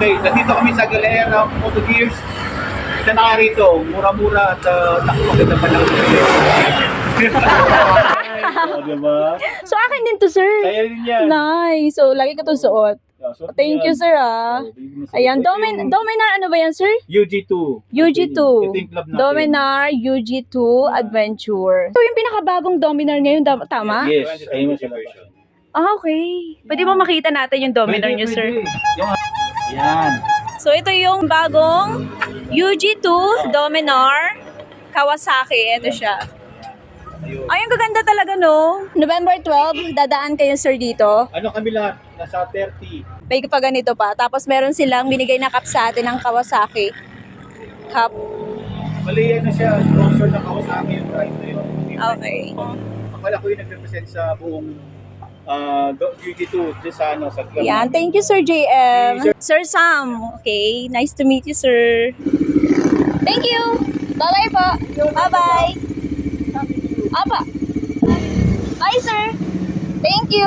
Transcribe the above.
Okay, nandito kami sa Galera Moto Gears. Ito na rito, mura-mura at maganda pa lang. Oh, diba? So, akin din to, sir. Kaya din yan. Nice. So, lagi ko to suot. Thank you, sir, ah. Ayan, Dominar, ano ba yan, sir? UG2. UG2. Ito yung club natin. Dominar UG2 Adventure. Ito yung pinakabagong Dominar ngayon, tama? Yes, ayun yung version. Ah, okay. Pwede ba makita natin yung Dominar nyo, sir? Yan. So, ito yung bagong UG2 Dominar Kawasaki. Ito siya. Ay, ang gaganda talaga, no? November 12, dadaan kayo, sir, dito. Ano kami lahat? Nasa 30. May pa ganito pa. Tapos meron silang binigay na cup sa atin ng Kawasaki. Cup. Mali yan na siya, sponsor ng Kawasaki yung ride na yun. Okay. Akala ko yung nag-represent sa buong UG2 dyan sa, sa club. Yan. Thank you, Sir JM. Sir Sam. Okay. Nice to meet you, sir. Thank you. Bye-bye po. Bye-bye. Apa. Bye, sir. Thank you.